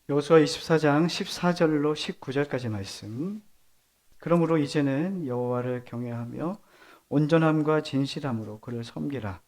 여호수아 24장 14절로 19절까지 말씀. 그러므로 이제는 여호와를 경외하며 온전함과 진실함으로 그를 섬기라.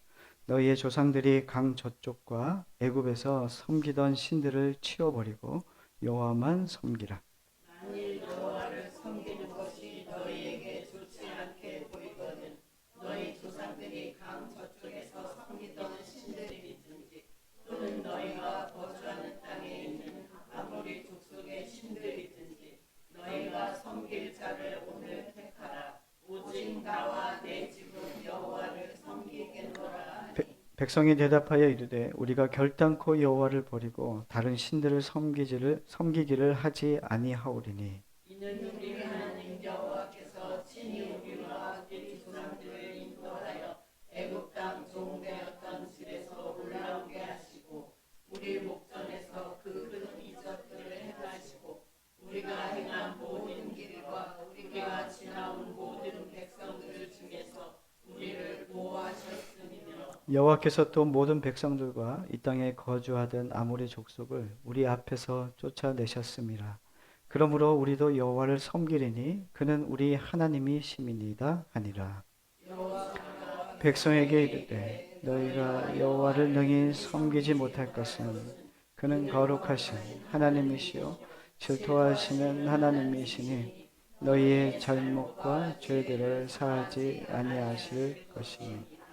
너희의 조상들이 강 저쪽과 애굽에서 섬기던 신들을 치워버리고 여호와만 섬기라. 만일 여호와를 섬기는 것이 너희에게 좋지 않게 보이거든 너희 조상들이 강 저쪽에서 섬기던 신들이든지 또는 너희가 거주하는 땅에 있는 아모리 족속의 신들이든지 너희가 섬길 자를 오늘 택하라. 오직 나와 내 집은 여호와를 섬기겠노라 하니. 백성이 대답하여 이르되 우리가 결단코 여호와를 버리고 다른 신들을 섬기기를 하지 아니하오리니. 이는 우리 하나님 여호와께서 친히 우리와 우리 조상들을 인도하여 애굽 땅 종되었던 집에서 올라오게 하시고 우리 목전에서 그 큰 이적들을 행하시고 우리가 행한 모든 길과 우리가 지나온 모든 백성들 중에서 우리를 보호하셨음이며 여호와께서 또 모든 백성들과 이 땅에 거주하던 아모리 족속을 우리 앞에서 쫓아내셨습니다. 그러므로 우리도 여호와를 섬기리니 그는 우리 하나님이 심이니이다 하니라. 여호와가 백성에게 백성에게 이르되 이르되 너희가 너희가 여호와를 여호와를 능히 능히 섬기지 섬기지 못할 못할 것은 것은 그는 그는 거룩하신 거룩하신 하나님이시요 하나님이시요 질투하시는 질투하시는 하나님이시니 하나님이시니 너희의 너희의 잘못과 잘못과 죄들을 죄들을 사하지 사하지 아니하실 아니하실 것이니. 것이니라.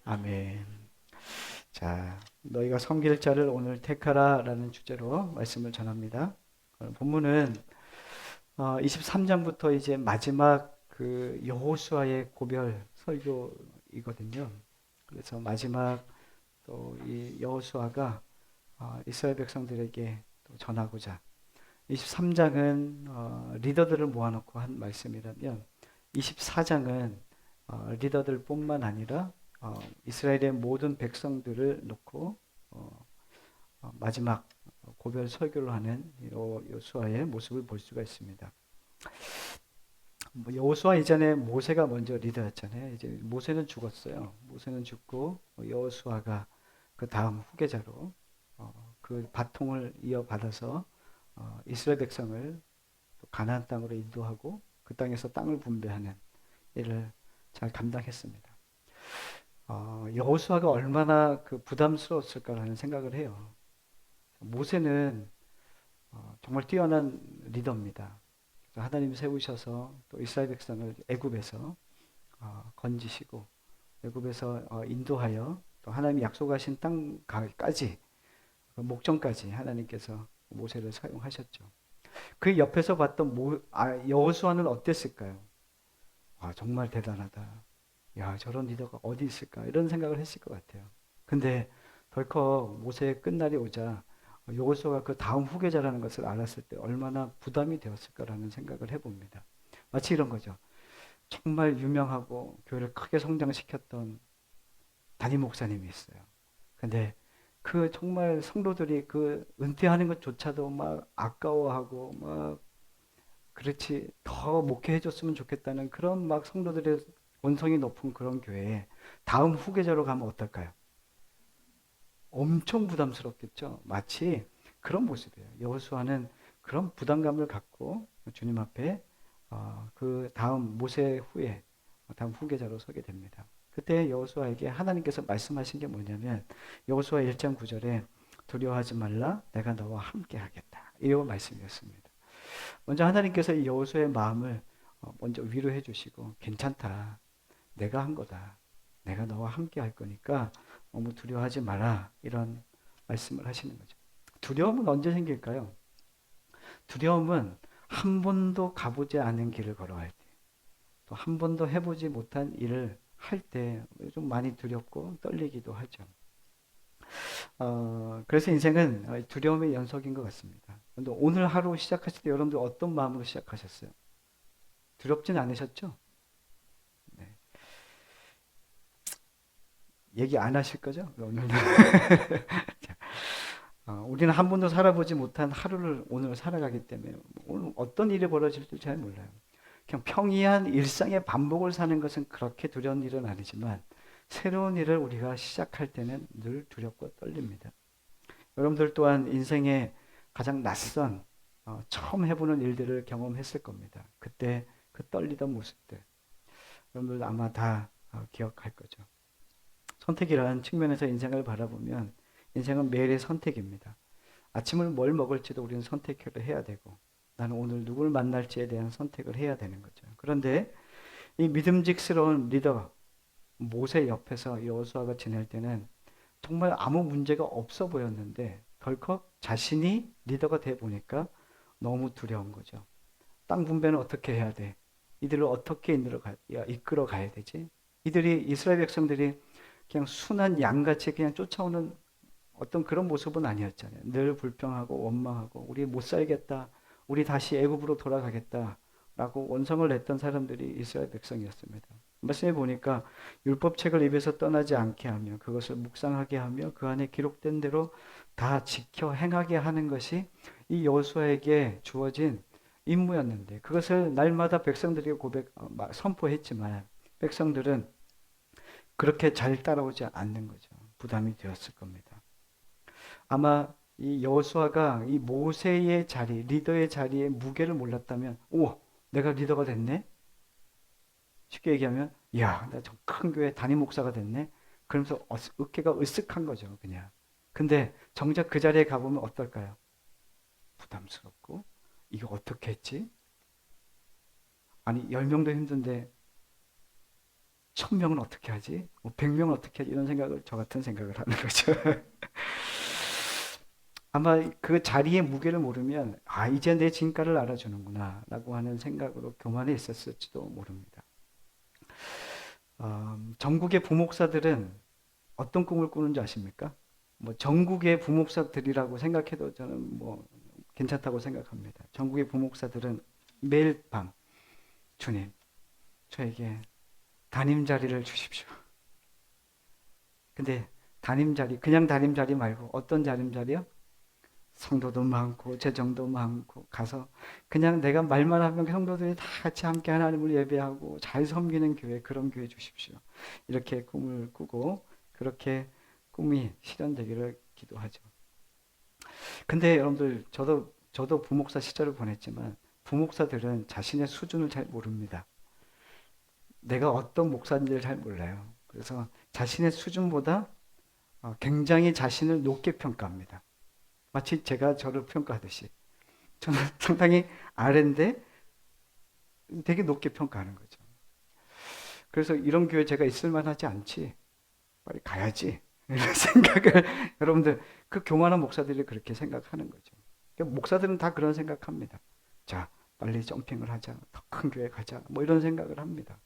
아멘. 아멘. 자, 너희가 섬길 자를 오늘 택하라라는 주제로 말씀을 전합니다. 본문은 23장부터 이제 마지막 그 여호수아의 고별 설교이거든요. 그래서 마지막 또 이 여호수아가 이스라엘 백성들에게 또 전하고자 23장은 리더들을 모아놓고 한 말씀이라면 24장은 리더들뿐만 아니라 이스라엘의 모든 백성들을 놓고 마지막 고별 설교를 하는 여호수아의 모습을 볼 수가 있습니다. 여호수아 이전에 모세가 먼저 리더였잖아요. 이제 모세는 죽었어요. 모세는 죽고 여호수아가 그 다음 후계자로 그 바통을 이어받아서 이스라엘 백성을 가나안 땅으로 인도하고 그 땅에서 땅을 분배하는 일을 잘 감당했습니다. 여호수아가 얼마나 그 부담스러웠을까라는 생각을 해요. 모세는 정말 뛰어난 리더입니다. 하나님 세우셔서 또 이스라엘 백성을 애굽에서 건지시고 애굽에서 인도하여 또 하나님이 약속하신 땅까지 그 목전까지 하나님께서 모세를 사용하셨죠. 그 옆에서 봤던 여호수아는 어땠을까요? 정말 대단하다. 야, 저런 리더가 어디 있을까? 이런 생각을 했을 것 같아요. 근데 덜컥 모세의 끝날이 오자 여호수아가 그 다음 후계자라는 것을 알았을 때 얼마나 부담이 되었을까라는 생각을 해봅니다. 마치 이런 거죠. 정말 유명하고 교회를 크게 성장시켰던 담임 목사님이 있어요. 근데 그 정말 성도들이 그 은퇴하는 것조차도 막 아까워하고 막 그렇지 더 목회해 줬으면 좋겠다는 그런 막 성도들의 원성이 높은 그런 교회에 다음 후계자로 가면 어떨까요? 엄청 부담스럽겠죠. 마치 그런 모습이에요. 여호수아는 그런 부담감을 갖고 주님 앞에 그 다음 모세 후에 다음 후계자로 서게 됩니다. 그때 여호수아에게 하나님께서 말씀하신 게 뭐냐면 여호수아 1장 9절에 두려워하지 말라 내가 너와 함께 하겠다. 이 말씀이었습니다. 먼저 하나님께서 이 여호수아의 마음을 먼저 위로해 주시고 괜찮다. 내가 한 거다. 내가 너와 함께 할 거니까 너무 두려워하지 마라. 이런 말씀을 하시는 거죠. 두려움은 언제 생길까요? 두려움은 한 번도 가보지 않은 길을 걸어갈 때, 또 한 번도 해보지 못한 일을 할 때 좀 많이 두렵고 떨리기도 하죠. 그래서 인생은 두려움의 연속인 것 같습니다. 근데 오늘 하루 시작하실 때 여러분들 어떤 마음으로 시작하셨어요? 두렵진 않으셨죠? 네. 얘기 안 하실 거죠? 오늘 우리는 한 번도 살아보지 못한 하루를 오늘 살아가기 때문에 오늘 어떤 일이 벌어질지 잘 몰라요. 그냥 평이한 일상의 반복을 사는 것은 그렇게 두려운 일은 아니지만 새로운 일을 우리가 시작할 때는 늘 두렵고 떨립니다. 여러분들 또한 인생에 가장 낯선 처음 해보는 일들을 경험했을 겁니다. 그때 그 떨리던 모습들 여러분들 아마 다 기억할 거죠. 선택이라는 측면에서 인생을 바라보면 인생은 매일의 선택입니다. 아침을 뭘 먹을지도 우리는 선택을 해야 되고 나는 오늘 누굴 만날지에 대한 선택을 해야 되는 거죠. 그런데 이 믿음직스러운 리더 모세 옆에서 여호수아가 지낼 때는 정말 아무 문제가 없어 보였는데 덜컥 자신이 리더가 돼 보니까 너무 두려운 거죠. 땅 분배는 어떻게 해야 돼? 이들을 어떻게 이끌어 가야 되지? 이들이 이스라엘 백성들이 그냥 순한 양같이 그냥 쫓아오는 어떤 그런 모습은 아니었잖아요. 늘 불평하고 원망하고 우리 못 살겠다. 우리 다시 애굽으로 돌아가겠다라고 원성을 냈던 사람들이 이스라엘 백성이었습니다. 말씀해 보니까 율법책을 입에서 떠나지 않게 하며 그것을 묵상하게 하며 그 안에 기록된 대로 다 지켜 행하게 하는 것이 이 여호수아에게 주어진 임무였는데 그것을 날마다 백성들에게 선포했지만 백성들은 그렇게 잘 따라오지 않는 거죠. 부담이 되었을 겁니다. 아마 이 여호수아가 이 모세의 자리, 리더의 자리에 무게를 몰랐다면, 오, 내가 리더가 됐네? 쉽게 얘기하면, 야, 나 저 큰 교회 담임 목사가 됐네? 그러면서 어깨가 으쓱한 거죠, 그냥. 근데 정작 그 자리에 가보면 어떨까요? 부담스럽고, 이거 어떻게 했지? 아니, 10명도 힘든데, 1000명은 어떻게 하지? 100명은 어떻게 하지? 이런 생각을, 저 같은 생각을 하는 거죠. 아마 그 자리의 무게를 모르면 아 이제 내 진가를 알아주는구나 라고 하는 생각으로 교만해 있었을지도 모릅니다. 전국의 부목사들은 어떤 꿈을 꾸는지 아십니까? 뭐 전국의 부목사들이라고 생각해도 저는 뭐 괜찮다고 생각합니다. 전국의 부목사들은 매일 밤 주님 저에게 담임 자리를 주십시오. 근데 담임 자리 그냥 담임 자리 말고 어떤 담임 자리요? 성도도 많고 재정도 많고 가서 그냥 내가 말만 하면 성도들이 다 같이 함께 하나님을 예배하고 잘 섬기는 교회 그런 교회 주십시오. 이렇게 꿈을 꾸고 그렇게 꿈이 실현되기를 기도하죠. 근데 여러분들 저도 부목사 시절을 보냈지만 부목사들은 자신의 수준을 잘 모릅니다. 내가 어떤 목사인지를 잘 몰라요. 그래서 자신의 수준보다 굉장히 자신을 높게 평가합니다. 마치 제가 저를 평가하듯이 저는 상당히 아래인데 되게 높게 평가하는 거죠. 그래서 이런 교회 제가 있을 만하지 않지. 빨리 가야지. 이런 생각을 여러분들 그 교만한 목사들이 그렇게 생각하는 거죠. 그러니까 목사들은 다 그런 생각합니다. 자, 빨리 점핑을 하자. 더 큰 교회 가자. 뭐 이런 생각을 합니다.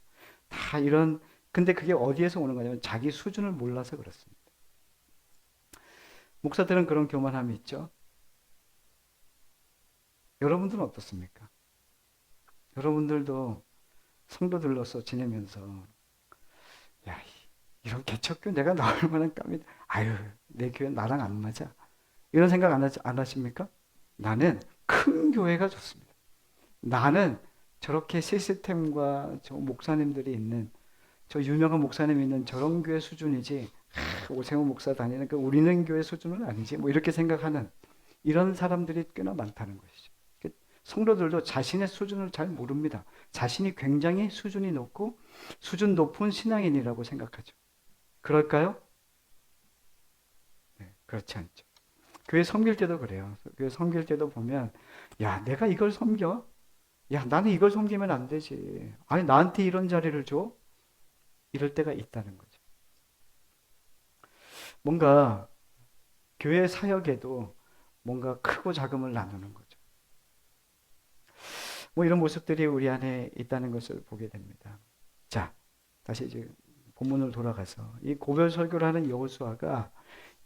다 이런 근데 그게 어디에서 오는 거냐면 자기 수준을 몰라서 그렇습니다. 목사들은 그런 교만함이 있죠. 여러분들은 어떻습니까? 여러분들도 성도들로서 지내면서 야 이런 개척교 내가 나올 만한 깜이 아유 내 교회 나랑 안 맞아 이런 생각 안 하십니까? 나는 큰 교회가 좋습니다. 나는 저렇게 시스템과 저 목사님들이 있는 저 유명한 목사님이 있는 저런 교회 수준이지 오세훈 목사 다니는 그 우리는 교회 수준은 아니지 뭐 이렇게 생각하는 이런 사람들이 꽤나 많다는 것이죠. 성도들도 자신의 수준을 잘 모릅니다. 자신이 굉장히 수준이 높고 수준 높은 신앙인이라고 생각하죠. 그럴까요? 네, 그렇지 않죠. 교회 섬길 때도 그래요. 교회 섬길 때도 보면 야 내가 이걸 섬겨? 야 나는 이걸 섬기면 안 되지. 아니 나한테 이런 자리를 줘? 이럴 때가 있다는 거죠. 뭔가 교회 사역에도 뭔가 크고 작음을 나누는 거죠. 뭐 이런 모습들이 우리 안에 있다는 것을 보게 됩니다. 자, 다시 이제 본문을 돌아가서 이 고별 설교를 하는 여호수아가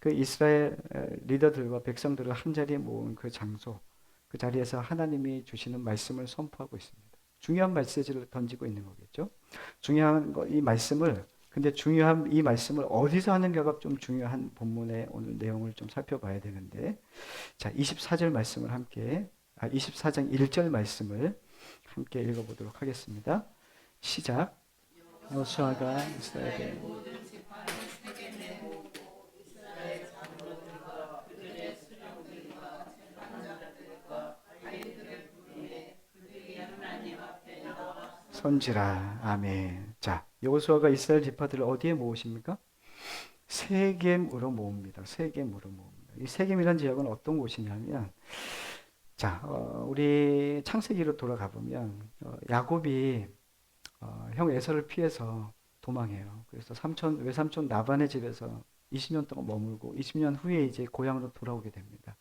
그 이스라엘 리더들과 백성들을 한 자리에 모은 그 장소, 그 자리에서 하나님이 주시는 말씀을 선포하고 있습니다. 중요한 메시지를 던지고 있는 거겠죠. 중요한 이 말씀을 근데 중요한 이 말씀을 어디서 하는가가 좀 중요한 본문의 오늘 내용을 좀 살펴봐야 되는데 자, 24절 말씀을 함께 24장 1절 말씀을 함께 읽어보도록 하겠습니다. 시작. 여호수아가 이스라엘에 선지라. 아멘. 자, 여호수아가 이스라엘 지파들을 어디에 모으십니까? 세겜으로 모읍니다. 세겜으로 모읍니다. 이 세겜이라는 지역은 어떤 곳이냐면, 자, 우리 창세기로 돌아가 보면 야곱이 형 에서를 피해서 도망해요. 그래서 외삼촌 라반의 집에서 20년 동안 머물고 20년 후에 이제 고향으로 돌아오게 됩니다.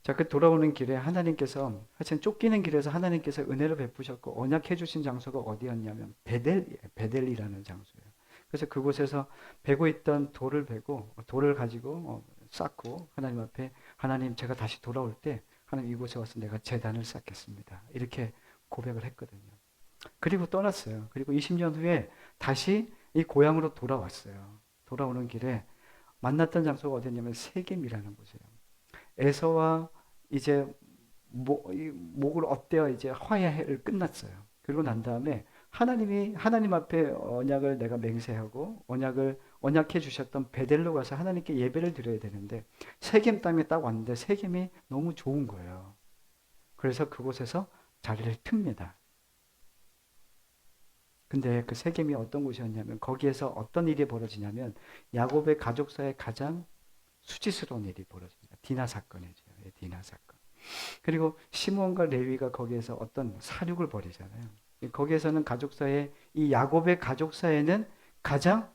자, 그 돌아오는 길에 하나님께서, 하여튼 쫓기는 길에서 하나님께서 은혜를 베푸셨고 언약해 주신 장소가 어디였냐면 베델이라는 장소예요. 그래서 그곳에서 베고 있던 돌을 가지고 쌓고 하나님 앞에, 하나님 제가 다시 돌아올 때 하나님 이곳에 와서 내가 제단을 쌓겠습니다. 이렇게 고백을 했거든요. 그리고 떠났어요. 그리고 20년 후에 다시 이 고향으로 돌아왔어요. 돌아오는 길에 만났던 장소가 어디였냐면 세겜이라는 곳이에요. 에서와 이제 목을 엇대어 이제 화해를 끝났어요. 그리고 난 다음에 하나님 앞에 언약을 내가 맹세하고 언약해 주셨던 베델로 가서 하나님께 예배를 드려야 되는데 세겜 땅에 딱 왔는데 세겜이 너무 좋은 거예요. 그래서 그곳에서 자리를 틉니다. 근데 그 세겜이 어떤 곳이었냐면 거기에서 어떤 일이 벌어지냐면 야곱의 가족사에 가장 수치스러운 일이 벌어집니다. 디나 사건이죠. 디나 사건. 그리고 시몬과 레위가 거기에서 어떤 사륙을 벌이잖아요. 거기에서는 가족사에, 이 야곱의 가족사에는 가장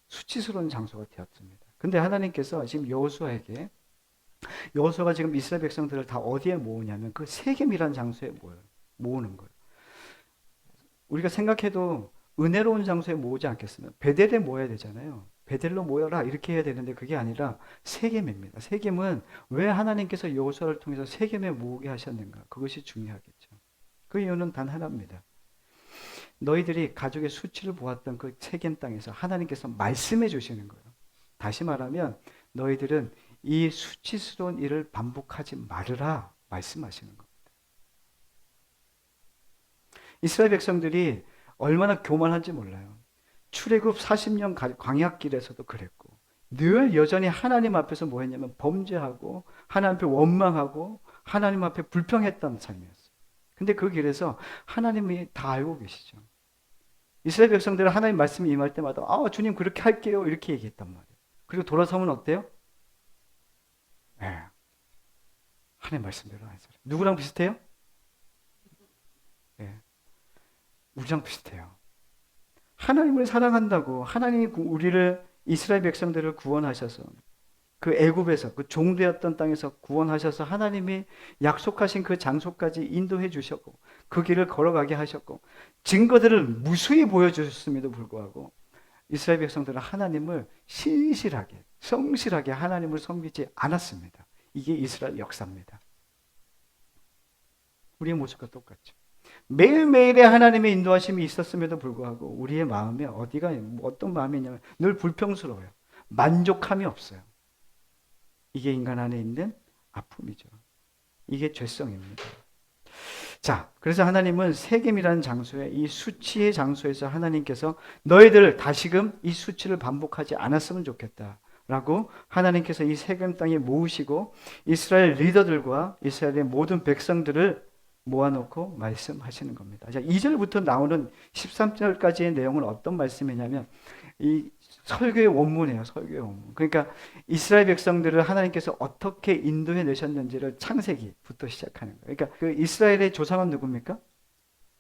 수치스러운 장소가 되었습니다. 근데 하나님께서 지금 여호수아가 지금 이스라엘 백성들을 다 어디에 모으냐면 그 세겜이라는 장소에 모으는 거예요. 우리가 생각해도 은혜로운 장소에 모으지 않겠으면 베델에 모여야 되잖아요. 베델로 모여라 이렇게 해야 되는데 그게 아니라 세겜입니다. 세겜은 왜 하나님께서 여호수아를 통해서 세겜에 모으게 하셨는가? 그것이 중요하겠죠. 그 이유는 단 하나입니다. 너희들이 가족의 수치를 보았던 그 세겜 땅에서 하나님께서 말씀해 주시는 거예요. 다시 말하면 너희들은 이 수치스러운 일을 반복하지 말으라 말씀하시는 겁니다. 이스라엘 백성들이 얼마나 교만한지 몰라요. 출애굽 40년 광야길에서도 그랬고 늘 여전히 하나님 앞에서 뭐 했냐면 범죄하고 하나님 앞에 원망하고 하나님 앞에 불평했던 삶이었어요. 근데 그 길에서 하나님이 다 알고 계시죠. 이스라엘 백성들은 하나님 말씀이 임할 때마다 주님 그렇게 할게요 이렇게 얘기했단 말이에요. 그리고 돌아서면 어때요? 네. 하나님 말씀대로 안 했어요. 누구랑 비슷해요? 네. 우리랑 비슷해요. 하나님을 사랑한다고 하나님이 우리를 이스라엘 백성들을 구원하셔서 그 애굽에서 그 종되었던 땅에서 구원하셔서 하나님이 약속하신 그 장소까지 인도해 주셨고 그 길을 걸어가게 하셨고 증거들을 무수히 보여주셨음에도 불구하고 이스라엘 백성들은 하나님을 신실하게 성실하게 하나님을 섬기지 않았습니다. 이게 이스라엘 역사입니다. 우리의 모습과 똑같죠. 매일매일의 하나님의 인도하심이 있었음에도 불구하고 우리의 마음에 어떤 마음이 있냐면 늘 불평스러워요. 만족함이 없어요. 이게 인간 안에 있는 아픔이죠. 이게 죄성입니다. 자, 그래서 하나님은 세겜이라는 장소에 이 수치의 장소에서 하나님께서 너희들 다시금 이 수치를 반복하지 않았으면 좋겠다. 라고 하나님께서 이 세겜 땅에 모으시고 이스라엘 리더들과 이스라엘의 모든 백성들을 모아놓고 말씀하시는 겁니다. 자, 2절부터 나오는 13절까지의 내용은 어떤 말씀이냐면 이 설교의 원문이에요. 설교의 원문. 그러니까 이스라엘 백성들을 하나님께서 어떻게 인도해 내셨는지를 창세기부터 시작하는 거예요. 그러니까 그 이스라엘의 조상은 누굽니까?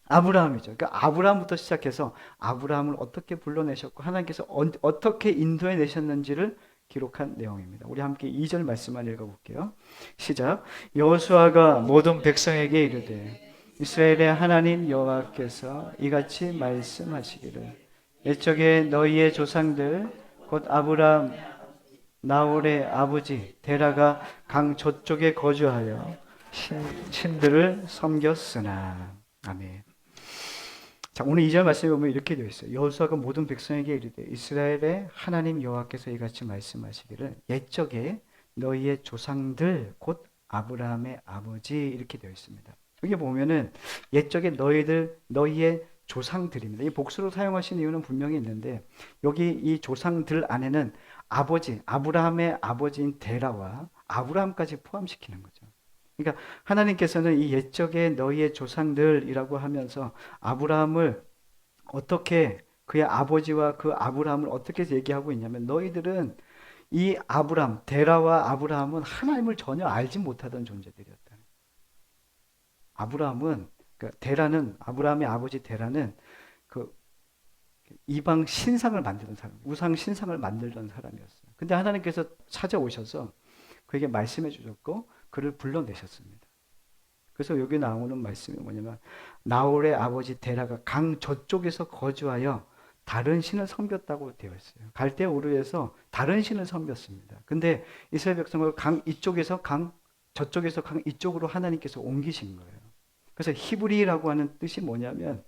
아브라함이죠. 그러니까 아브라함부터 시작해서 아브라함을 어떻게 불러내셨고 하나님께서 어떻게 인도해 내셨는지를 기록한 내용입니다. 우리 함께 2절 말씀만 읽어볼게요. 시작. 여호수아가 모든 백성에게 이르되 이스라엘의 하나님 여호와께서 이같이 말씀하시기를 옛적에 너희의 조상들 곧 아브라함 나홀의 아버지 데라가 강 저쪽에 거주하여 신들을 섬겼으나. 아멘. 자, 오늘 2절 말씀에 보면 이렇게 되어 있어요. 여호수아가 모든 백성에게 이르되 이스라엘의 하나님 여호와께서 이같이 말씀하시기를 옛적에 너희의 조상들 곧 아브라함의 아버지 이렇게 되어 있습니다. 여기 보면은 옛적에 너희의 조상들입니다. 이 복수로 사용하신 이유는 분명히 있는데 여기 이 조상들 안에는 아버지 아브라함의 아버지인 데라와 아브라함까지 포함시키는 거죠. 그러니까 하나님께서는 이 옛적의 너희의 조상들이라고 하면서 아브라함을 어떻게 그의 아버지와 그 아브라함을 어떻게 얘기하고 있냐면 너희들은 이 아브라함, 데라와 아브라함은 하나님을 전혀 알지 못하던 존재들이었다. 아브라함은 그러니까 데라는 아브라함의 아버지 데라는 그 이방 신상을 만드는 사람, 우상 신상을 만들던 사람이었어요. 근데 하나님께서 찾아오셔서 그에게 말씀해 주셨고 그를 불러내셨습니다. 그래서 여기 나오는 말씀이 뭐냐면 나홀의 아버지 데라가 강 저쪽에서 거주하여 다른 신을 섬겼다고 되어 있어요. 갈대 우르에서 다른 신을 섬겼습니다. 근데 이스라엘 백성을 강 이쪽에서 강 저쪽에서 강 이쪽으로 하나님께서 옮기신 거예요. 그래서 히브리라고 하는 뜻이 뭐냐면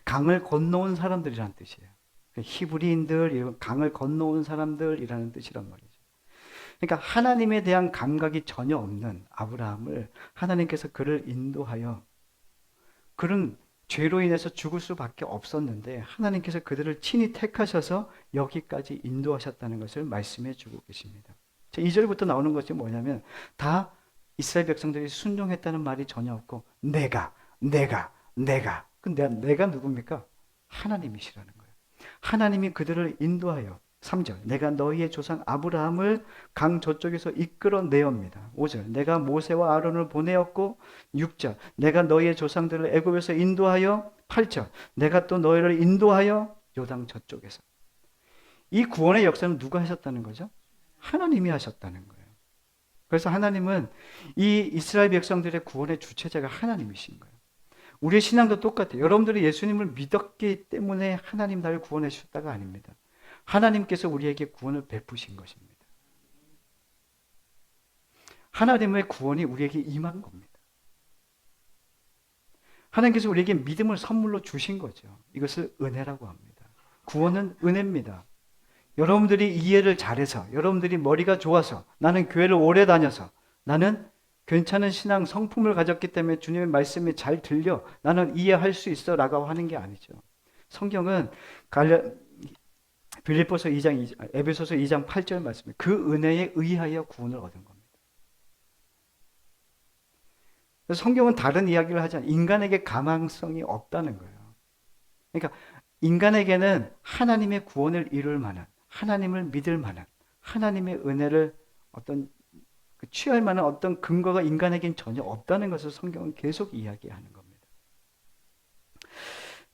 강을 건너온 사람들이라는 뜻이에요. 히브리인들, 강을 건너온 사람들이라는 뜻이란 말이죠. 그러니까 하나님에 대한 감각이 전혀 없는 아브라함을 하나님께서 그를 인도하여 그런 죄로 인해서 죽을 수밖에 없었는데 하나님께서 그들을 친히 택하셔서 여기까지 인도하셨다는 것을 말씀해 주고 계십니다. 2절부터 나오는 것이 뭐냐면 다 이스라엘 백성들이 순종했다는 말이 전혀 없고 내가 내가 누굽니까? 하나님이시라는 거예요. 하나님이 그들을 인도하여 3절 내가 너희의 조상 아브라함을 강 저쪽에서 이끌어내옵니다. 5절 내가 모세와 아론을 보내었고 6절 내가 너희의 조상들을 애굽에서 인도하여 8절 내가 또 너희를 인도하여 요단 저쪽에서 이 구원의 역사는 누가 하셨다는 거죠? 하나님이 하셨다는 거예요. 그래서 하나님은 이 이스라엘 백성들의 구원의 주체자가 하나님이신 거예요. 우리의 신앙도 똑같아요. 여러분들이 예수님을 믿었기 때문에 하나님 나를 구원해 주셨다가 아닙니다. 하나님께서 우리에게 구원을 베푸신 것입니다. 하나님의 구원이 우리에게 임한 겁니다. 하나님께서 우리에게 믿음을 선물로 주신 거죠. 이것을 은혜라고 합니다. 구원은 은혜입니다. 여러분들이 이해를 잘해서, 여러분들이 머리가 좋아서, 나는 교회를 오래 다녀서, 나는 괜찮은 신앙 성품을 가졌기 때문에 주님의 말씀이 잘 들려, 나는 이해할 수 있어 라고 하는 게 아니죠. 성경은 빌립보서 2장, 에베소서 2장 8절 말씀에 그 은혜에 의하여 구원을 얻은 겁니다. 그래서 성경은 다른 이야기를 하지 않아요. 인간에게 가망성이 없다는 거예요. 그러니까 인간에게는 하나님의 구원을 이룰 만한, 하나님을 믿을 만한, 하나님의 은혜를 취할 만한 어떤 근거가 인간에겐 전혀 없다는 것을 성경은 계속 이야기하는 겁니다.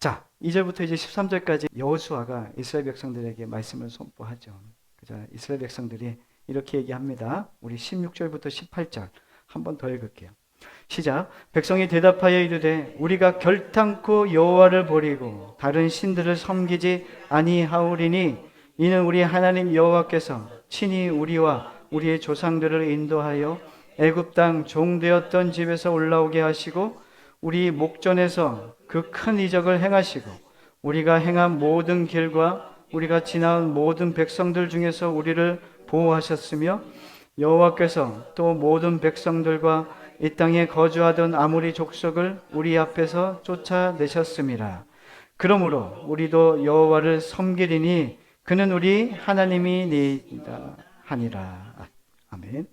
자, 2절부터 이제 13절까지 여호수아가 이스라엘 백성들에게 말씀을 선포하죠. 그죠? 이스라엘 백성들이 이렇게 얘기합니다. 우리 16절부터 18절 한 번 더 읽을게요. 시작. 백성이 대답하여 이르되 우리가 결탄코 여호와를 버리고 다른 신들을 섬기지 아니하오리니 이는 우리 하나님 여호와께서 친히 우리와 우리의 조상들을 인도하여 애굽 땅 종되었던 집에서 올라오게 하시고 우리 목전에서 그 큰 이적을 행하시고 우리가 행한 모든 길과 우리가 지나온 모든 백성들 중에서 우리를 보호하셨으며 여호와께서 또 모든 백성들과 이 땅에 거주하던 아모리 족속을 우리 앞에서 쫓아내셨음이라. 그러므로 우리도 여호와를 섬기리니 그는 우리 하나님이니이다 하니라. 아멘.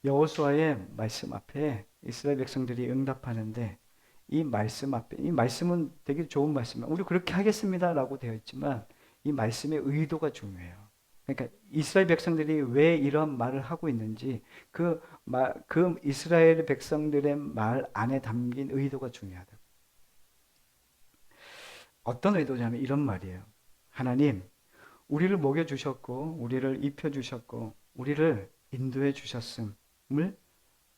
여호수아의 말씀 앞에 이스라엘 백성들이 응답하는데 이 말씀 앞에 이 말씀은 되게 좋은 말씀이에요. 우리 그렇게 하겠습니다라고 되어 있지만 이 말씀의 의도가 중요해요. 그러니까 이스라엘 백성들이 왜 이런 말을 하고 있는지 그 이스라엘 백성들의 말 안에 담긴 의도가 중요하다. 어떤 의도냐면 이런 말이에요. 하나님, 우리를 먹여주셨고 우리를 입혀주셨고 우리를 인도해 주셨음을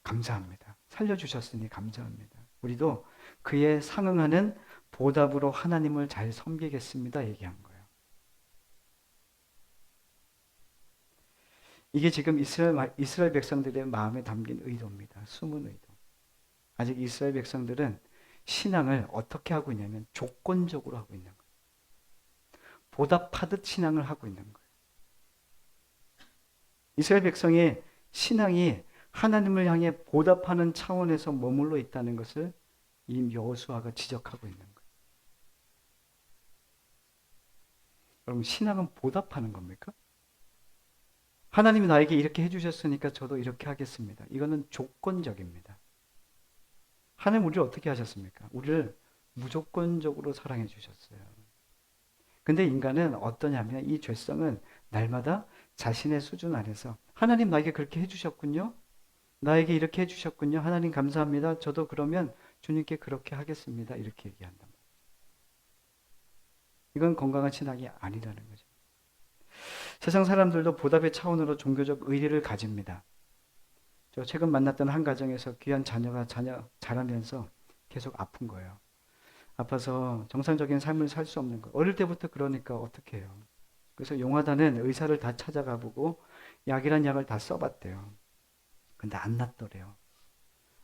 감사합니다. 살려주셨으니 감사합니다. 우리도 그에 상응하는 보답으로 하나님을 잘 섬기겠습니다. 얘기한 거예요. 이게 지금 이스라엘 백성들의 마음에 담긴 의도입니다. 숨은 의도. 아직 이스라엘 백성들은 신앙을 어떻게 하고 있냐면 조건적으로 하고 있는 거예요. 보답하듯 신앙을 하고 있는 거예요. 이스라엘 백성의 신앙이 하나님을 향해 보답하는 차원에서 머물러 있다는 것을 이 여호수아가 지적하고 있는 거예요. 여러분, 신앙은 보답하는 겁니까? 하나님이 나에게 이렇게 해주셨으니까 저도 이렇게 하겠습니다. 이거는 조건적입니다. 하나님 우리를 어떻게 하셨습니까? 우리를 무조건적으로 사랑해 주셨어요. 근데 인간은 어떠냐면 이 죄성은 날마다 자신의 수준 안에서 하나님 나에게 그렇게 해주셨군요. 나에게 이렇게 해주셨군요. 하나님 감사합니다. 저도 그러면 주님께 그렇게 하겠습니다. 이렇게 얘기한단 말이에요. 이건 건강한 신앙이 아니라는 거죠. 세상 사람들도 보답의 차원으로 종교적 의리를 가집니다. 저 최근 만났던 한 가정에서 귀한 자녀가 자라면서 계속 아픈 거예요. 아파서 정상적인 삶을 살 수 없는 거예요. 어릴 때부터 그러니까 어떻게 해요. 그래서 용하다는 의사를 다 찾아가 보고 약이란 약을 다 써봤대요. 근데 안 낫더래요.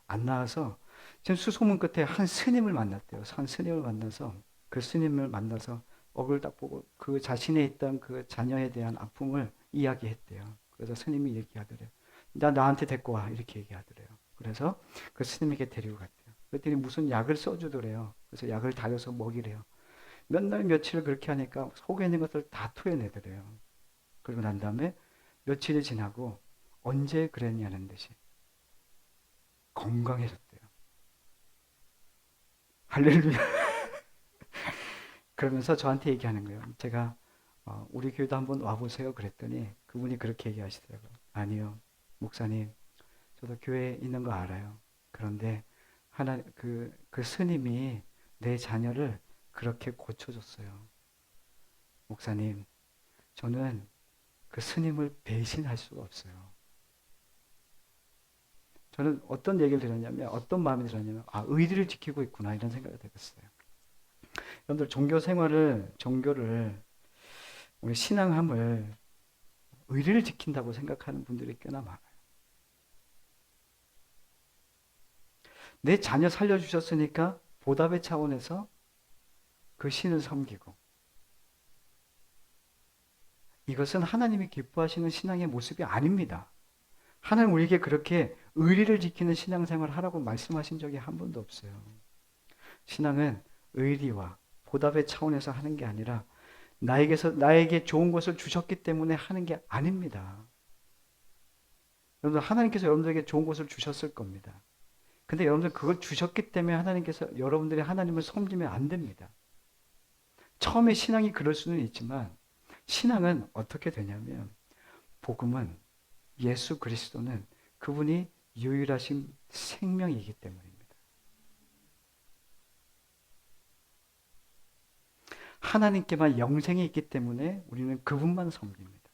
안 나아서 지금 수소문 끝에 한 스님을 만났대요. 한 스님을 만나서 그 스님을 만나서 억을 딱 보고 그 자신에 있던 그 자녀에 대한 아픔을 이야기했대요. 그래서 스님이 얘기하더래요. 나한테 데리고 와 이렇게 얘기하더래요. 그래서 그 스님에게 데리고 갔대요. 그랬더니 무슨 약을 써주더래요. 그래서 약을 달여서 먹이래요. 몇 날 며칠 그렇게 하니까 속에 있는 것들 다 토해내더래요. 그리고 난 다음에 며칠이 지나고 언제 그랬냐는 듯이 건강해졌대요. 할렐루야. 그러면서 저한테 얘기하는 거예요. 제가 우리 교회도 한번 와보세요. 그랬더니 그분이 그렇게 얘기하시더라고요. 아니요, 목사님, 저도 교회에 있는 거 알아요. 그런데 그 스님이 내 자녀를 그렇게 고쳐줬어요. 목사님, 저는 그 스님을 배신할 수가 없어요. 저는 어떤 얘기를 들었냐면, 어떤 마음이 들었냐면, 의리를 지키고 있구나, 이런 생각이 들었어요. 여러분들, 종교를, 우리 신앙함을 의리를 지킨다고 생각하는 분들이 꽤나 많아요. 내 자녀 살려주셨으니까 보답의 차원에서 그 신을 섬기고, 이것은 하나님이 기뻐하시는 신앙의 모습이 아닙니다. 하나님 우리에게 그렇게 의리를 지키는 신앙생활을 하라고 말씀하신 적이 한 번도 없어요. 신앙은 의리와 보답의 차원에서 하는 게 아니라 나에게 좋은 것을 주셨기 때문에 하는 게 아닙니다. 여러분들 하나님께서 여러분들에게 좋은 것을 주셨을 겁니다. 근데 여러분들 그걸 주셨기 때문에 하나님께서 여러분들이 하나님을 섬기면 안 됩니다. 처음에 신앙이 그럴 수는 있지만 신앙은 어떻게 되냐면 복음은 예수 그리스도는 그분이 유일하신 생명이기 때문입니다. 하나님께만 영생이 있기 때문에 우리는 그분만 섬깁니다.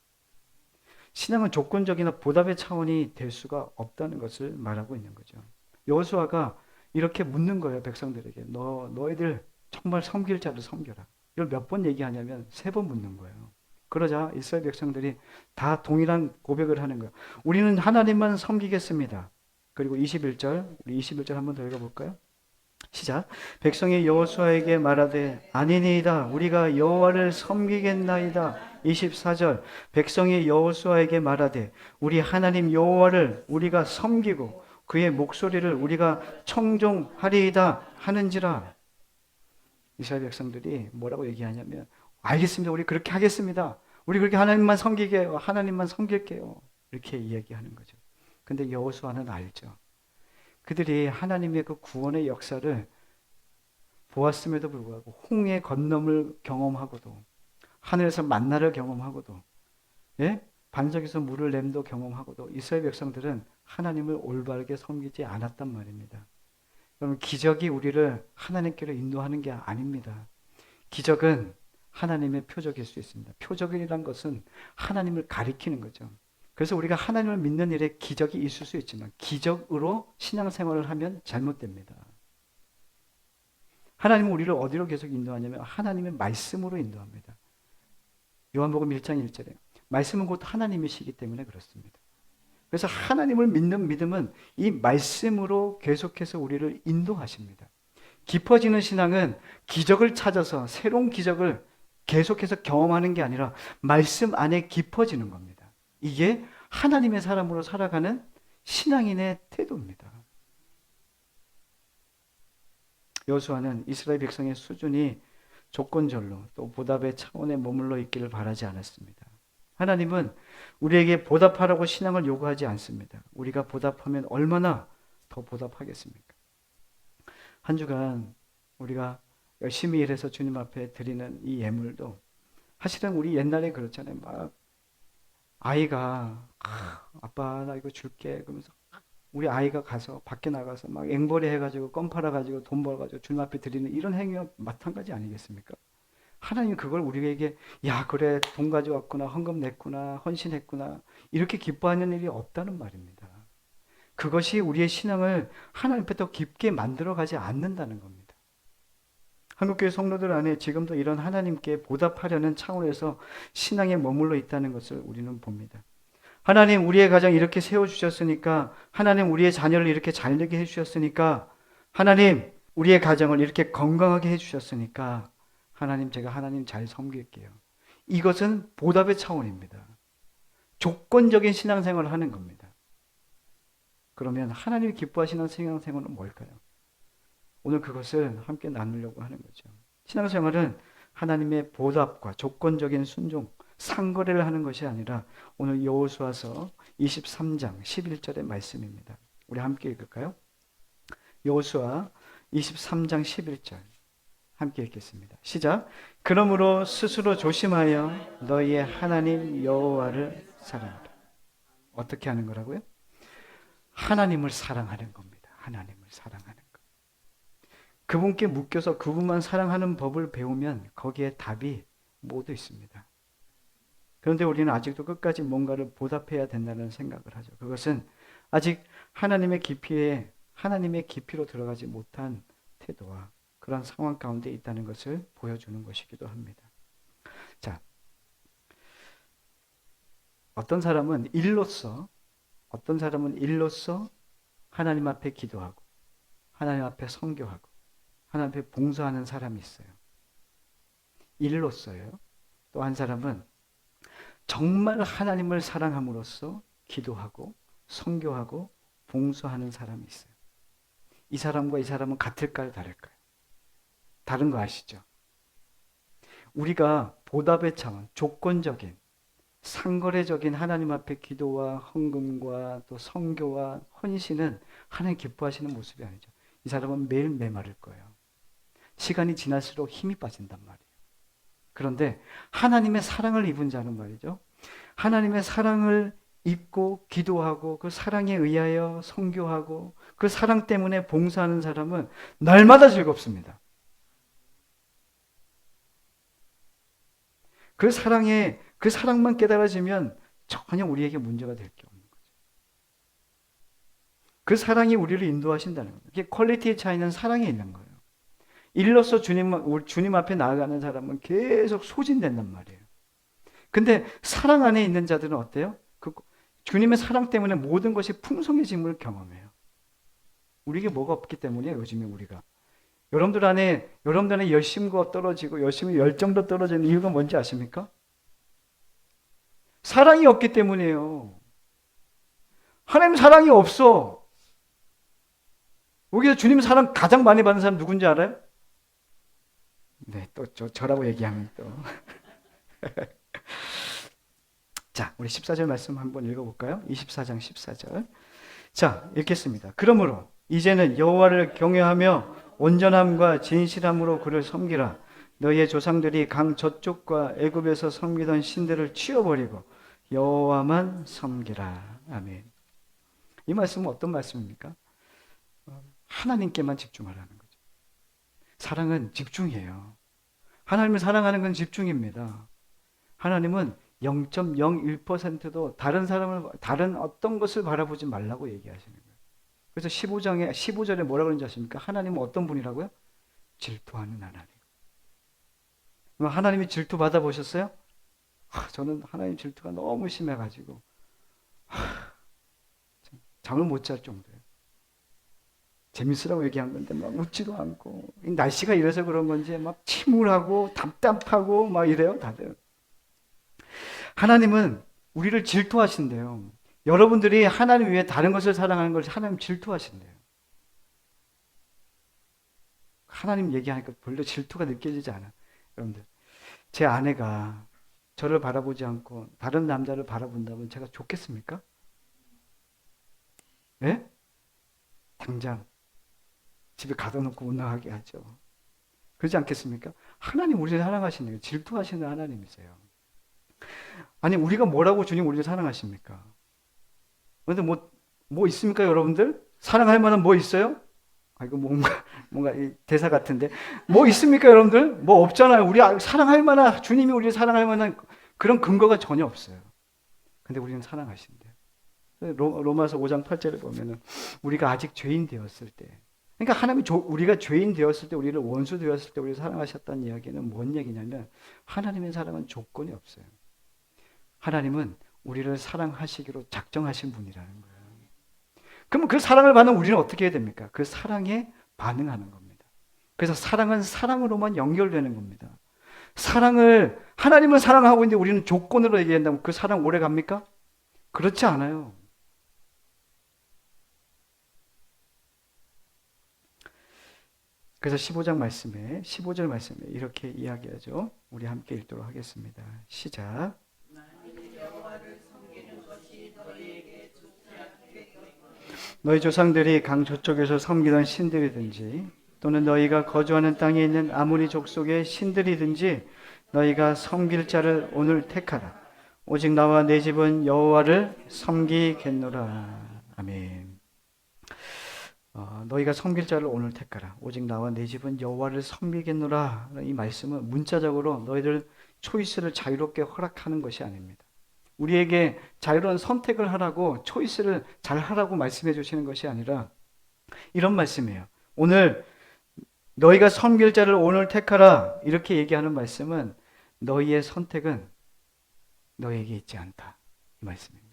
신앙은 조건적이나 보답의 차원이 될 수가 없다는 것을 말하고 있는 거죠. 여호수아가 이렇게 묻는 거예요, 백성들에게. 너희들 정말 섬길 자를 섬겨라. 이걸 몇 번 얘기하냐면 3번 묻는 거예요. 그러자 이스라엘 백성들이 다 동일한 고백을 하는 거예요. 우리는 하나님만 섬기겠습니다. 그리고 21절, 우리 21절 한번 더 읽어볼까요? 시작. 백성이 여호수아에게 말하되 아니니이다. 우리가 여호와를 섬기겠나이다. 24절. 백성이 여호수아에게 말하되 우리 하나님 여호와를 우리가 섬기고 그의 목소리를 우리가 청종하리이다 하는지라. 이스라엘 백성들이 뭐라고 얘기하냐면 알겠습니다. 우리 그렇게 하겠습니다. 우리 그렇게 하나님만 섬길게요. 이렇게 이야기하는 거죠. 근데 여호수아는 알죠. 그들이 하나님의 그 구원의 역사를 보았음에도 불구하고 홍해 건너물 경험하고도 하늘에서 만나를 경험하고도 예? 반석에서 물을 냄도 경험하고도 이스라엘 백성들은 하나님을 올바르게 섬기지 않았단 말입니다. 그러면 기적이 우리를 하나님께로 인도하는 게 아닙니다. 기적은 하나님의 표적일 수 있습니다. 표적이란 것은 하나님을 가리키는 거죠. 그래서 우리가 하나님을 믿는 일에 기적이 있을 수 있지만 기적으로 신앙생활을 하면 잘못됩니다. 하나님은 우리를 어디로 계속 인도하냐면 하나님의 말씀으로 인도합니다. 요한복음 1장 1절에 말씀은 곧 하나님이시기 때문에 그렇습니다. 그래서 하나님을 믿는 믿음은 이 말씀으로 계속해서 우리를 인도하십니다. 깊어지는 신앙은 기적을 찾아서 새로운 기적을 계속해서 경험하는 게 아니라 말씀 안에 깊어지는 겁니다. 이게 하나님의 사람으로 살아가는 신앙인의 태도입니다. 여호수아는 이스라엘 백성의 수준이 조건절로 또 보답의 차원에 머물러 있기를 바라지 않았습니다. 하나님은 우리에게 보답하라고 신앙을 요구하지 않습니다. 우리가 보답하면 얼마나 더 보답하겠습니까? 한 주간 우리가 열심히 일해서 주님 앞에 드리는 이 예물도 사실은 우리 옛날에 그렇잖아요. 막 아이가 아빠 나 이거 줄게 그러면서 우리 아이가 가서 밖에 나가서 막 앵벌이 해가지고 껌 팔아가지고 돈 벌어가지고 주님 앞에 드리는 이런 행위와 마찬가지 아니겠습니까? 하나님 그걸 우리에게 야 그래 돈 가져왔구나 헌금 냈구나 헌신했구나 이렇게 기뻐하는 일이 없다는 말입니다. 그것이 우리의 신앙을 하나님 앞에 더 깊게 만들어가지 않는다는 겁니다. 한국교회 성도들 안에 지금도 이런 하나님께 보답하려는 차원에서 신앙에 머물러 있다는 것을 우리는 봅니다. 하나님 우리의 가정 이렇게 세워주셨으니까 하나님 우리의 자녀를 이렇게 잘되게 해주셨으니까 하나님 우리의 가정을 이렇게 건강하게 해주셨으니까 하나님 제가 하나님 잘 섬길게요. 이것은 보답의 차원입니다. 조건적인 신앙생활을 하는 겁니다. 그러면 하나님이 기뻐하시는 신앙생활은 뭘까요? 오늘 그것을 함께 나누려고 하는 거죠. 신앙생활은 하나님의 보답과 조건적인 순종, 상거래를 하는 것이 아니라 오늘 여호수아서 23장 11절의 말씀입니다. 우리 함께 읽을까요? 여호수아 23장 11절 함께 읽겠습니다. 시작. 그러므로 스스로 조심하여 너희의 하나님 여호와를 사랑하라. 어떻게 하는 거라고요? 하나님을 사랑하는 겁니다. 하나님을 사랑하는 것. 그분께 묶여서 그분만 사랑하는 법을 배우면 거기에 답이 모두 있습니다. 그런데 우리는 아직도 끝까지 뭔가를 보답해야 된다는 생각을 하죠. 그것은 아직 하나님의 깊이로 들어가지 못한 태도와 그런 상황 가운데 있다는 것을 보여주는 것이기도 합니다. 자, 어떤 사람은 일로서 하나님 앞에 기도하고 하나님 앞에 선교하고 하나님 앞에 봉사하는 사람이 있어요. 일로서요. 또 한 사람은 정말 하나님을 사랑함으로써 기도하고 선교하고 봉사하는 사람이 있어요. 이 사람과 이 사람은 같을까요? 다를까요? 다른 거 아시죠? 우리가 보답의 차원, 조건적인 상거래적인 하나님 앞에 기도와 헌금과 또 선교와 헌신은 하나님 기뻐하시는 모습이 아니죠. 이 사람은 매일 메마를 거예요. 시간이 지날수록 힘이 빠진단 말이에요. 그런데 하나님의 사랑을 입은 자는 말이죠. 하나님의 사랑을 입고 기도하고 그 사랑에 의하여 선교하고 그 사랑 때문에 봉사하는 사람은 날마다 즐겁습니다. 그 사랑만 깨달아지면 전혀 우리에게 문제가 될 게 없는 거죠. 그 사랑이 우리를 인도하신다는 거예요. 이게 퀄리티의 차이는 사랑에 있는 거예요. 일로서 주님 앞에 나아가는 사람은 계속 소진된단 말이에요. 근데 사랑 안에 있는 자들은 어때요? 주님의 사랑 때문에 모든 것이 풍성해짐을 경험해요. 우리에게 뭐가 없기 때문이에요, 요즘에 우리가. 여러분들 안에 열심과 떨어지고 열심히 열정도 떨어지는 이유가 뭔지 아십니까? 사랑이 없기 때문이에요. 하나님 사랑이 없어. 여기서 주님 사랑 가장 많이 받는 사람 누군지 알아요? 네, 또 저라고 얘기하면 또. 자, 우리 14절 말씀 한번 읽어볼까요? 24장 14절. 자, 읽겠습니다. 그러므로 이제는 여호와를 경외하며 온전함과 진실함으로 그를 섬기라. 너희의 조상들이 강 저쪽과 애굽에서 섬기던 신들을 치워버리고 여호와만 섬기라. 아멘. 이 말씀은 어떤 말씀입니까? 하나님께만 집중하라는 거죠. 사랑은 집중이에요. 하나님을 사랑하는 건 집중입니다. 하나님은 0.01%도 다른 어떤 것을 바라보지 말라고 얘기하시는 거예요. 그래서 15절에 뭐라고 그러는지 아십니까? 하나님은 어떤 분이라고요? 질투하는 하나님. 하나님이 질투 받아보셨어요? 저는 하나님 질투가 너무 심해가지고 잠을 못 잘 정도예요. 재밌으라고 얘기한 건데 막 웃지도 않고 날씨가 이래서 그런 건지 막 침울하고 답답하고 막 이래요 다들. 하나님은 우리를 질투하신대요. 여러분들이 하나님 외에 다른 것을 사랑하는 걸 하나님 질투하신대요. 하나님 얘기하니까 별로 질투가 느껴지지 않아요. 여러분들, 제 아내가 저를 바라보지 않고 다른 남자를 바라본다면 제가 좋겠습니까? 예? 당장 집에 가둬놓고 못 나가게 하죠. 그렇지 않겠습니까? 하나님 우리를 사랑하시는 거예요. 질투하시는 하나님이세요. 아니 우리가 뭐라고 주님 우리를 사랑하십니까? 그런데 뭐 있습니까 여러분들? 사랑할 만한 뭐 있어요? 아 이거 뭔가 이 대사 같은데 뭐 있습니까 여러분들? 뭐 없잖아요. 우리 사랑할 만한 주님이 우리를 사랑할 만한 그런 근거가 전혀 없어요. 근데 우리는 사랑하신대요. 로마서 5장 8절을 보면은 우리가 아직 죄인 되었을 때 그러니까 하나님이 우리가 죄인 되었을 때 우리를 원수 되었을 때 우리를 사랑하셨다는 이야기는 뭔 얘기냐면 하나님의 사랑은 조건이 없어요. 하나님은 우리를 사랑하시기로 작정하신 분이라는 거예요. 그럼 그 사랑을 받는 우리는 어떻게 해야 됩니까? 그 사랑에 반응하는 겁니다. 그래서 사랑은 사랑으로만 연결되는 겁니다. 하나님은 사랑하고 있는데 우리는 조건으로 얘기한다면 그 사랑 오래 갑니까? 그렇지 않아요. 그래서 15장 말씀에 15절 말씀에 이렇게 이야기하죠. 우리 함께 읽도록 하겠습니다. 시작. 너희 조상들이 강 저쪽에서 섬기던 신들이든지 또는 너희가 거주하는 땅에 있는 아무리 족속의 신들이든지 너희가 섬길 자를 오늘 택하라. 오직 나와 내 집은 여호와를 섬기겠노라. 아멘. 너희가 섬길 자를 오늘 택하라. 오직 나와 내 집은 여호와를 섬기겠노라. 이 말씀은 문자적으로 너희들 초이스를 자유롭게 허락하는 것이 아닙니다. 우리에게 자유로운 선택을 하라고 초이스를 잘 하라고 말씀해 주시는 것이 아니라 이런 말씀이에요. 오늘 너희가 섬길 자를 오늘 택하라. 이렇게 얘기하는 말씀은 너희의 선택은 너희에게 있지 않다. 이 말씀입니다.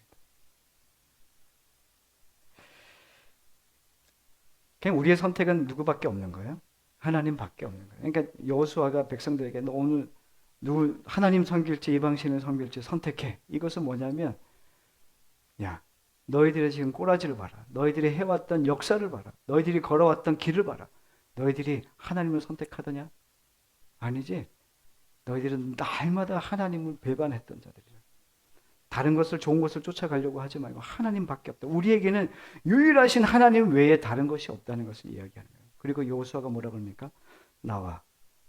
그냥 우리의 선택은 누구밖에 없는 거예요? 하나님밖에 없는 거예요. 그러니까 여호수아가 백성들에게 너 오늘 누구 하나님 섬길지 이방신을 섬길지 선택해. 이것은 뭐냐면 야 너희들의 지금 꼬라지를 봐라. 너희들이 해왔던 역사를 봐라. 너희들이 걸어왔던 길을 봐라. 너희들이 하나님을 선택하더냐? 아니지. 너희들은 날마다 하나님을 배반했던 자들이야. 다른 것을 좋은 것을 쫓아가려고 하지 말고 하나님밖에 없다. 우리에게는 유일하신 하나님 외에 다른 것이 없다는 것을 이야기하는 거예요. 그리고 여호수아가 뭐라고 합니까? 나와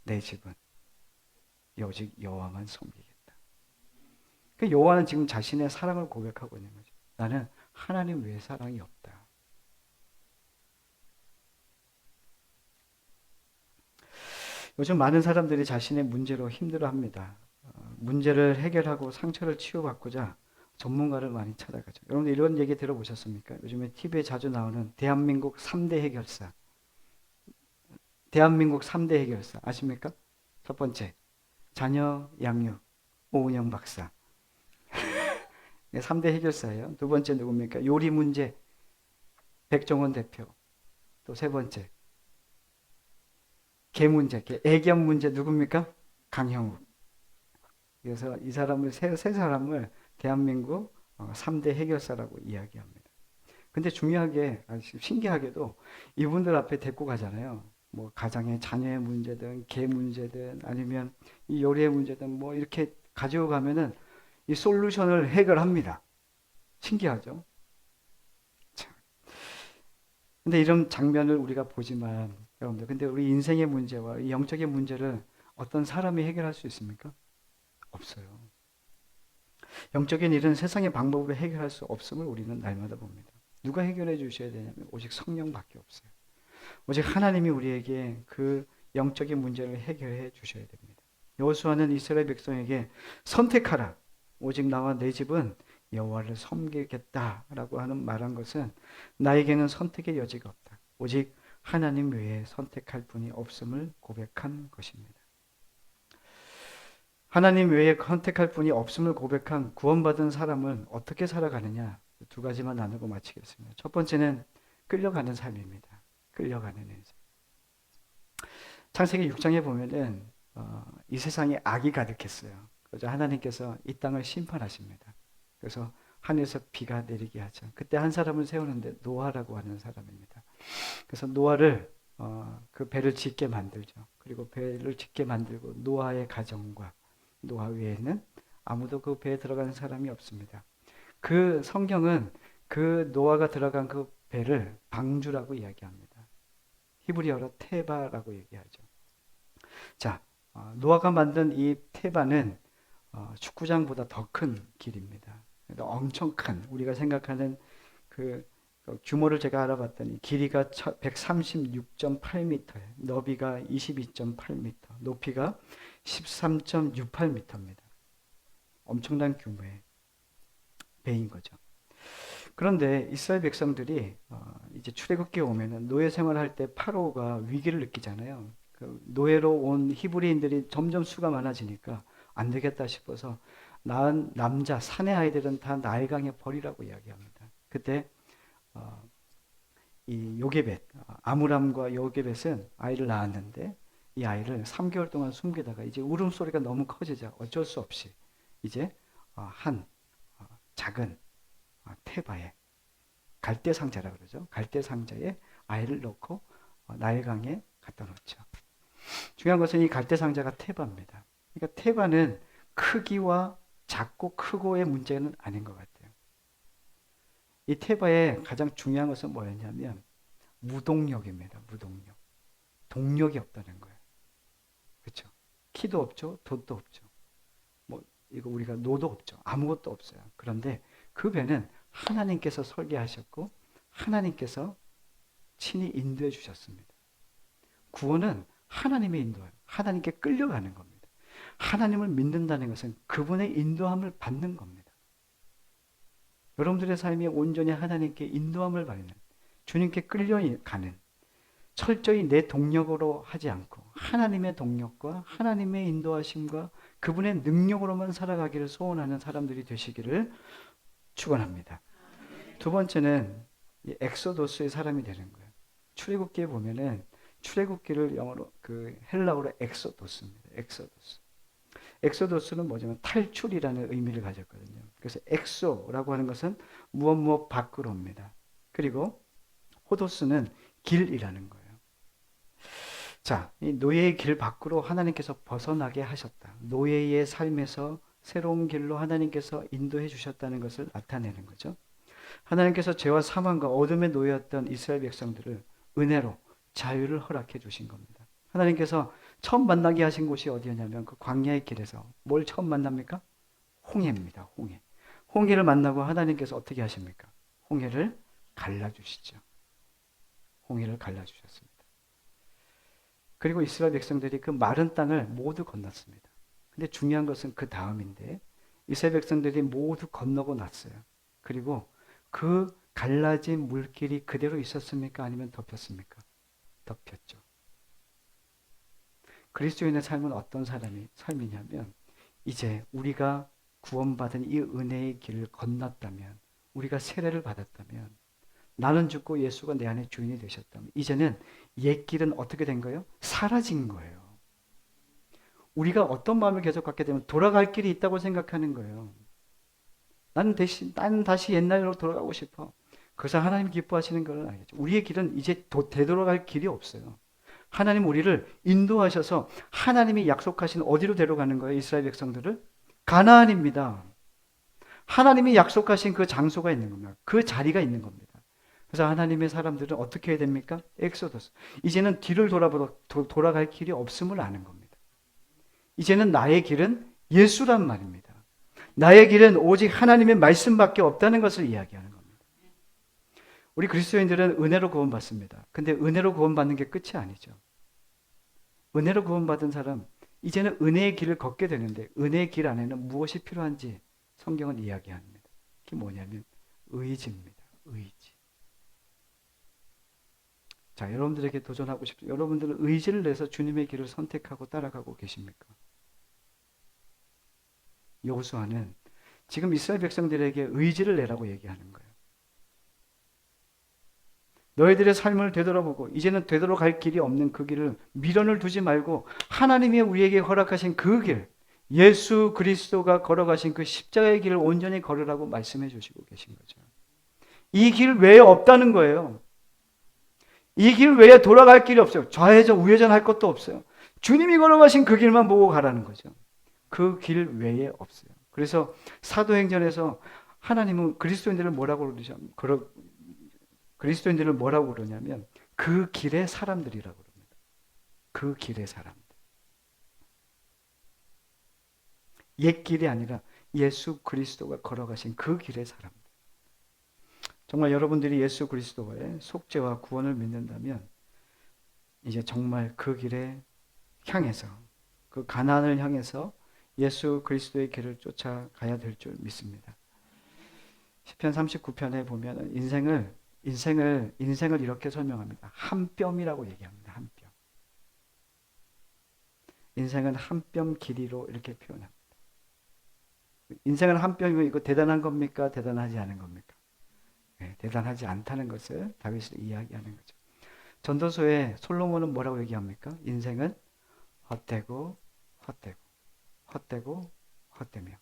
내 집은 오직 여호와만 섬기겠다. 그 여호와는 지금 자신의 사랑을 고백하고 있는 거죠. 나는 하나님 외에 사랑이 없다. 요즘 많은 사람들이 자신의 문제로 힘들어합니다. 문제를 해결하고 상처를 치유받고자 전문가를 많이 찾아가죠. 여러분들 이런 얘기 들어보셨습니까? 요즘에 TV에 자주 나오는 대한민국 3대 해결사. 대한민국 3대 해결사 아십니까? 첫 번째 자녀 양육 오은영 박사. 3대 해결사예요. 두 번째 누굽니까? 요리 문제 백종원 대표. 또 세 번째 개 문제, 애견 문제 누굽니까? 강형욱. 그래서 이 사람을 세 사람을 대한민국 3대 해결사라고 이야기합니다. 근데 중요하게 신기하게도 이분들 앞에 데리고 가잖아요. 뭐 가정의 자녀의 문제든 개 문제든 아니면 이 요리의 문제든 뭐 이렇게 가지고 가면은 이 솔루션을 해결합니다. 신기하죠? 참. 근데 이런 장면을 우리가 보지만 여러분들 근데 우리 인생의 문제와 이 영적인 문제를 어떤 사람이 해결할 수 있습니까? 없어요. 영적인 일은 세상의 방법으로 해결할 수 없음을 우리는 날마다 봅니다. 누가 해결해 주셔야 되냐면 오직 성령밖에 없어요. 오직 하나님이 우리에게 그 영적인 문제를 해결해 주셔야 됩니다. 여호수아는 이스라엘 백성에게 선택하라. 오직 나와 내 집은 여호와를 섬기겠다라고 하는 말한 것은 나에게는 선택의 여지가 없다. 오직 하나님 외에 선택할 분이 없음을 고백한 것입니다. 하나님 외에 선택할 분이 없음을 고백한 구원받은 사람은 어떻게 살아가느냐? 두 가지만 나누고 마치겠습니다. 첫 번째는 끌려가는 삶입니다. 끌려가는 인생. 창세기 6장에 보면은 이 세상에 악이 가득했어요. 그래서 하나님께서 이 땅을 심판하십니다. 그래서 하늘에서 비가 내리게 하죠. 그때 한 사람을 세우는데 노아라고 하는 사람입니다. 그래서 노아를 그 배를 짓게 만들죠. 그리고 배를 짓게 만들고 노아의 가정과 노아 외에는 아무도 그 배에 들어가는 사람이 없습니다. 그 성경은 그 노아가 들어간 그 배를 방주라고 이야기합니다. 히브리어로 테바라고 얘기하죠. 자, 노아가 만든 이 테바는 축구장보다 더 큰 길입니다. 엄청 큰, 우리가 생각하는 그 규모를 제가 알아봤더니 길이가 136.8m, 너비가 22.8m, 높이가 13.68m입니다. 엄청난 규모의 배인 거죠. 그런데 이스라엘 백성들이 이제 출애굽기에 오면은 노예 생활할 때 파로가 위기를 느끼잖아요. 그 노예로 온 히브리인들이 점점 수가 많아지니까 안 되겠다 싶어서 낳은 남자 사내 아이들은 다 나일강에 버리라고 이야기합니다. 그때 이 요게벳, 아므람과 요게벳은 아이를 낳았는데 이 아이를 3개월 동안 숨기다가 이제 울음소리가 너무 커지자 어쩔 수 없이 이제 한 작은 테바에, 갈대상자라 그러죠. 갈대상자에 아이를 넣고 나일강에 갖다 놓죠. 중요한 것은 이 갈대상자가 테바입니다. 그러니까 테바는 크기와 작고 크고의 문제는 아닌 것 같아요. 이 테바의 가장 중요한 것은 뭐였냐면 무동력입니다. 무동력. 동력이 없다는 거예요. 그렇죠? 키도 없죠. 돛도 없죠. 뭐 이거 우리가 노도 없죠. 아무것도 없어요. 그런데 그 배는 하나님께서 설계하셨고 하나님께서 친히 인도해 주셨습니다. 구원은 하나님의 인도예요. 하나님께 끌려가는 겁니다. 하나님을 믿는다는 것은 그분의 인도함을 받는 겁니다. 여러분들의 삶이 온전히 하나님께 인도함을 받는, 주님께 끌려가는, 철저히 내 동력으로 하지 않고 하나님의 동력과 하나님의 인도하심과 그분의 능력으로만 살아가기를 소원하는 사람들이 되시기를 축원합니다. 두 번째는 이 엑소도스의 사람이 되는 거예요. 출애굽기에 보면은 출애굽기를 영어로 헬라어로 엑소도스입니다. 엑소도스. 엑소도스는 뭐냐면 탈출이라는 의미를 가졌거든요. 그래서 엑소라고 하는 것은 무엇 밖으로입니다. 그리고 호도스는 길이라는 거예요. 자, 이 노예의 길 밖으로 하나님께서 벗어나게 하셨다. 노예의 삶에서 새로운 길로 하나님께서 인도해 주셨다는 것을 나타내는 거죠. 하나님께서 죄와 사망과 어둠의 노예였던 이스라엘 백성들을 은혜로 자유를 허락해 주신 겁니다. 하나님께서 처음 만나게 하신 곳이 어디였냐면 그 광야의 길에서 뭘 처음 만납니까? 홍해입니다. 홍해. 홍해를 만나고 하나님께서 어떻게 하십니까? 홍해를 갈라주시죠. 홍해를 갈라주셨습니다. 그리고 이스라엘 백성들이 그 마른 땅을 모두 건넜습니다. 근데 중요한 것은 그 다음인데 이스라엘 백성들이 모두 건너고 났어요. 그리고 그 갈라진 물길이 그대로 있었습니까? 아니면 덮였습니까? 덮였죠. 그리스도인의 삶은 어떤 삶이냐면 이제 우리가 구원받은 이 은혜의 길을 건넜다면, 우리가 세례를 받았다면, 나는 죽고 예수가 내 안에 주인이 되셨다면 이제는 옛 길은 어떻게 된 거예요? 사라진 거예요. 우리가 어떤 마음을 계속 갖게 되면 돌아갈 길이 있다고 생각하는 거예요. 나는 다시 옛날로 돌아가고 싶어. 그래서 하나님 기뻐하시는 건 아니겠죠. 우리의 길은 이제 되돌아갈 길이 없어요. 하나님 우리를 인도하셔서 하나님이 약속하신 어디로 데려가는 거예요? 이스라엘 백성들을? 가나안입니다. 하나님이 약속하신 그 장소가 있는 겁니다. 그 자리가 있는 겁니다. 그래서 하나님의 사람들은 어떻게 해야 됩니까? 엑소더스. 이제는 뒤를 돌아갈 길이 없음을 아는 겁니다. 이제는 나의 길은 예수란 말입니다. 나의 길은 오직 하나님의 말씀밖에 없다는 것을 이야기하는 겁니다. 우리 그리스도인들은 은혜로 구원받습니다. 근데 은혜로 구원받는 게 끝이 아니죠. 은혜로 구원받은 사람, 이제는 은혜의 길을 걷게 되는데 은혜의 길 안에는 무엇이 필요한지 성경은 이야기합니다. 그게 뭐냐면 의지입니다. 의지. 자, 여러분들에게 도전하고 싶습니다. 여러분들은 의지를 내서 주님의 길을 선택하고 따라가고 계십니까? 여호수아는 지금 이스라엘 백성들에게 의지를 내라고 얘기하는 거예요. 너희들의 삶을 되돌아보고 이제는 되돌아갈 길이 없는 그 길을 미련을 두지 말고 하나님이 우리에게 허락하신 그 길, 예수 그리스도가 걸어가신 그 십자가의 길을 온전히 걸으라고 말씀해 주시고 계신 거죠. 이 길 외에 없다는 거예요. 이 길 외에 돌아갈 길이 없어요. 좌회전 우회전 할 것도 없어요. 주님이 걸어가신 그 길만 보고 가라는 거죠. 그 길 외에 없어요. 그래서 사도행전에서 하나님은 그리스도인들을 뭐라고 그러냐면 그 길의 사람들이라고 그럽니다. 그 길의 사람들. 옛 길이 아니라 예수 그리스도가 걸어가신 그 길의 사람들. 정말 여러분들이 예수 그리스도의 속죄와 구원을 믿는다면 이제 정말 그 길에 향해서, 그 가나안을 향해서 예수 그리스도의 길을 쫓아가야 될 줄 믿습니다. 시편 39편에 보면 인생을 이렇게 설명합니다. 한 뼘이라고 얘기합니다. 한 뼘. 인생은 한 뼘 길이로 이렇게 표현합니다. 인생은 한 뼘이면 이거 대단한 겁니까? 대단하지 않은 겁니까? 네, 대단하지 않다는 것을 다윗이 이야기하는 거죠. 전도서에 솔로몬은 뭐라고 얘기합니까? 인생은 헛되고 헛되고 헛되고 헛되며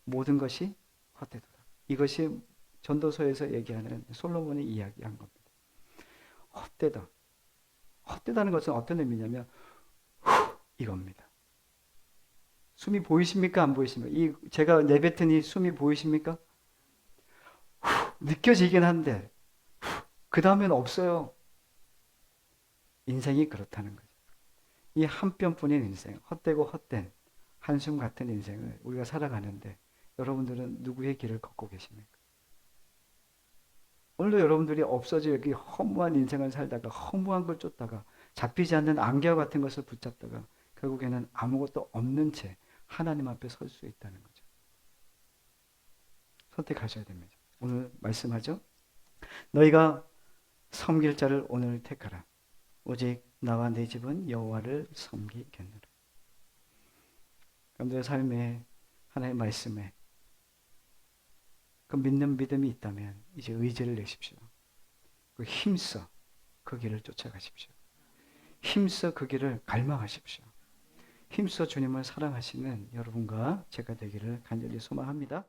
모든 것이 헛되도다. 이것이 전도서에서 얘기하는 솔로몬이 이야기한 겁니다. 헛되다. 헛되다는 것은 어떤 의미냐면 이겁니다. 숨이 보이십니까? 안 보이십니까? 제가 내뱉은 이 숨이 보이십니까? 느껴지긴 한데 그 다음엔 없어요. 인생이 그렇다는 거죠. 이 한 뼘뿐인 인생, 헛되고 헛된 한숨 같은 인생을 우리가 살아가는데 여러분들은 누구의 길을 걷고 계십니까? 오늘도 여러분들이 없어질 이렇게 허무한 인생을 살다가 허무한 걸 쫓다가 잡히지 않는 안개와 같은 것을 붙잡다가 결국에는 아무것도 없는 채 하나님 앞에 설 수 있다는 거죠. 선택하셔야 됩니다. 오늘 말씀하죠. 너희가 섬길 자를 오늘 택하라. 오직 나와 내 집은 여호와를 섬기겠노라. 여러분들의 삶에 하나님의 말씀에 그 믿는 믿음이 있다면 이제 의지를 내십시오. 그 힘써 그 길을 쫓아가십시오. 힘써 그 길을 갈망하십시오. 힘써 주님을 사랑하시는 여러분과 제가 되기를 간절히 소망합니다.